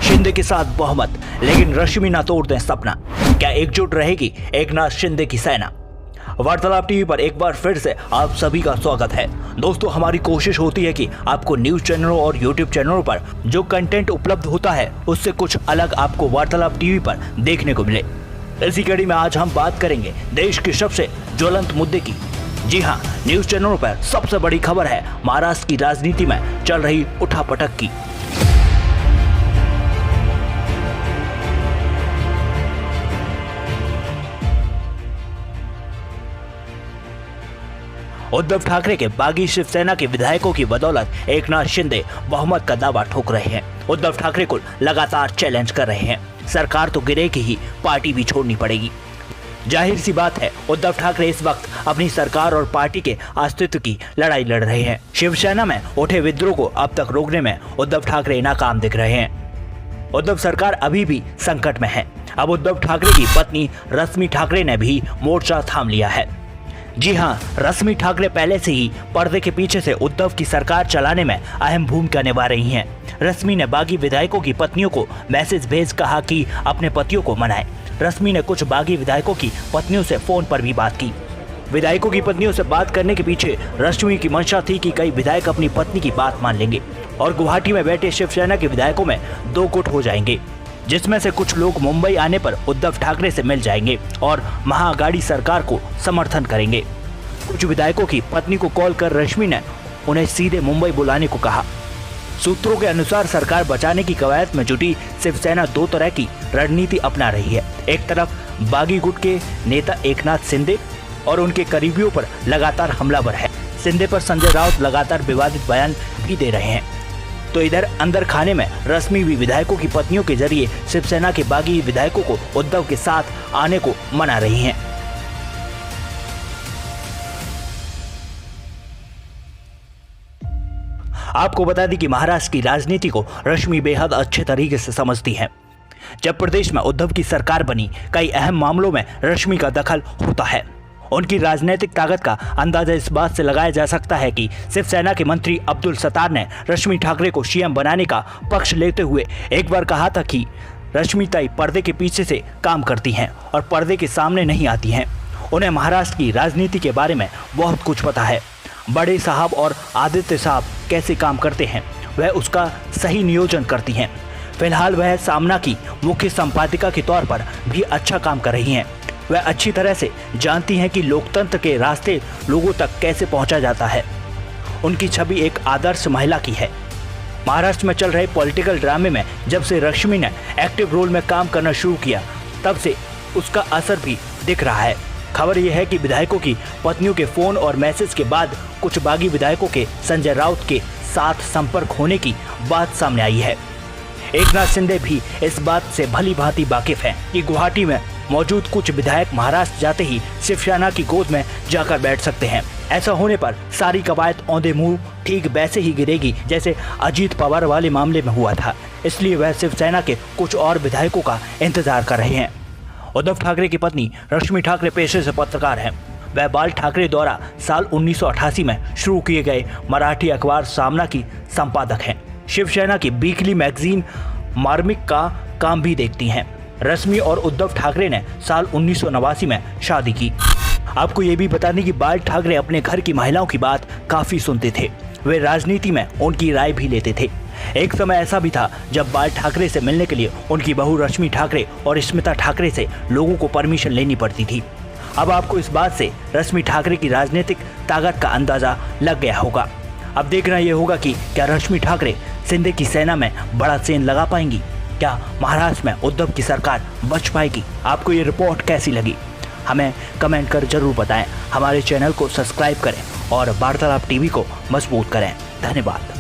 शिंदे के साथ बहुमत, लेकिन रश्मि ना तोड़ दें सपना। क्या एकजुट रहेगी एकनाथ शिंदे की सेना? वार्तालाप टीवी पर एक बार फिर से आप सभी का स्वागत है। दोस्तों, हमारी कोशिश होती है कि आपको न्यूज चैनलों और यूट्यूब चैनलों पर जो कंटेंट उपलब्ध होता है उससे कुछ अलग आपको वार्तालाप टीवी पर देखने को मिले। इसी कड़ी में आज हम बात करेंगे देश के सबसे ज्वलंत मुद्दे की। जी हाँ, न्यूज चैनलों पर सबसे बड़ी खबर है महाराष्ट्र की राजनीति में चल रही उठापटक की। उद्धव ठाकरे के बागी शिवसेना के विधायकों की बदौलत एकनाथ शिंदे बहुमत का दावा ठोक रहे हैं। उद्धव ठाकरे को लगातार चैलेंज कर रहे हैं। सरकार तो गिरेगी ही, पार्टी भी छोड़नी पड़ेगी। जाहिर सी बात है, उद्धव ठाकरे इस वक्त अपनी सरकार और पार्टी के अस्तित्व की लड़ाई लड़ रहे हैं। शिवसेना में उठे विद्रोह को अब तक रोकने में उद्धव ठाकरे नाकाम दिख रहे हैं। उद्धव सरकार अभी भी संकट में है। अब उद्धव ठाकरे की पत्नी रश्मि ठाकरे ने भी मोर्चा थाम लिया है। जी हाँ, रश्मि ठाकरे पहले से ही पर्दे के पीछे से उद्धव की सरकार चलाने में अहम भूमिका निभा रही हैं। रश्मि ने बागी विधायकों की पत्नियों को मैसेज भेज कहा कि अपने पतियों को मनाएं। रश्मि ने कुछ बागी विधायकों की पत्नियों से फोन पर भी बात की। विधायकों की पत्नियों से बात करने के पीछे रश्मि की मंशा थी कि कई विधायक अपनी पत्नी की बात मान लेंगे और गुवाहाटी में बैठे शिवसेना के विधायकों में दो गुट हो जाएंगे, जिसमें से कुछ लोग मुंबई आने पर उद्धव ठाकरे से मिल जाएंगे और महाअघाड़ी सरकार को समर्थन करेंगे। कुछ विधायकों की पत्नी को कॉल कर रश्मि ने उन्हें सीधे मुंबई बुलाने को कहा। सूत्रों के अनुसार सरकार बचाने की कवायद में जुटी शिवसेना दो तरह की रणनीति अपना रही है। एक तरफ बागी गुट के नेता एकनाथ शिंदे और उनके करीबियों पर लगातार हमलावर है। शिंदे पर संजय राउत लगातार विवादित बयान भी दे रहे हैं। तो इधर अंदर खाने में रश्मि भी विधायकों की पत्नियों के जरिए शिवसेना के बागी विधायकों को उद्धव के साथ आने को मना रही हैं। आपको बता दें कि महाराष्ट्र की राजनीति को रश्मि बेहद अच्छे तरीके से समझती हैं। जब प्रदेश में उद्धव की सरकार बनी, कई अहम मामलों में रश्मि का दखल होता है। उनकी राजनीतिक ताकत का अंदाजा इस बात से लगाया जा सकता है कि शिवसेना के मंत्री अब्दुल सत्तार ने रश्मि ठाकरे को सीएम बनाने का पक्ष लेते हुए एक बार कहा था कि रश्मि ताई पर्दे के पीछे से काम करती हैं और पर्दे के सामने नहीं आती हैं। उन्हें महाराष्ट्र की राजनीति के बारे में बहुत कुछ पता है। बड़े साहब और आदित्य साहब कैसे काम करते हैं, वह उसका सही नियोजन करती हैं। फिलहाल वह सामना की मुख्य संपादिका के तौर पर भी अच्छा काम कर रही हैं। वह अच्छी तरह से जानती हैं कि लोकतंत्र के रास्ते लोगों तक कैसे पहुंचा जाता है। उनकी छवि एक आदर्श महिला की है। महाराष्ट्र में चल रहे पॉलिटिकल ड्रामे में जब से रश्मि ने एक्टिव रोल में काम करना शुरू किया, तब से उसका असर भी दिख रहा है। खबर यह है कि विधायकों की पत्नियों के फोन और मैसेज के बाद कुछ बागी विधायकों के संजय राउत के साथ संपर्क होने की बात सामने आई है। एकनाथ शिंदे भी इस बात से भली भांति वाकिफ हैं कि गुवाहाटी में मौजूद कुछ विधायक महाराष्ट्र जाते ही शिवसेना की गोद में जाकर बैठ सकते हैं। ऐसा होने पर सारी कवायद औंधे मुंह ठीक वैसे ही गिरेगी जैसे अजीत पवार वाले मामले में हुआ था। इसलिए वह शिवसेना के कुछ और विधायकों का इंतजार कर रहे हैं। उद्धव ठाकरे की पत्नी रश्मि ठाकरे पेशे से पत्रकार हैं। वह बाल ठाकरे द्वारा साल 1988 में शुरू किए गए मराठी अखबार सामना की संपादक हैं। शिवसेना की वीकली मैगजीन मार्मिक का काम भी देखती हैं। रश्मि और उद्धव ठाकरे ने साल 1989 में शादी की। आपको ये भी बता दें कि बाल ठाकरे अपने घर की महिलाओं की बात काफी सुनते थे। वे राजनीति में उनकी राय भी लेते थे। एक समय ऐसा भी था जब बाल ठाकरे से मिलने के लिए उनकी बहू रश्मि ठाकरे और स्मिता ठाकरे से लोगों को परमिशन लेनी पड़ती थी। अब आपको इस बात से रश्मि ठाकरे की राजनीतिक ताकत का अंदाजा लग गया होगा। अब देखना यह होगा कि क्या रश्मि ठाकरे शिंदे की सेना में बड़ा सेन लगा पाएंगी। क्या महाराष्ट्र में उद्धव की सरकार बच पाएगी? आपको ये रिपोर्ट कैसी लगी, हमें कमेंट कर जरूर बताएं। हमारे चैनल को सब्सक्राइब करें और वार्तालाप टीवी को मजबूत करें। धन्यवाद।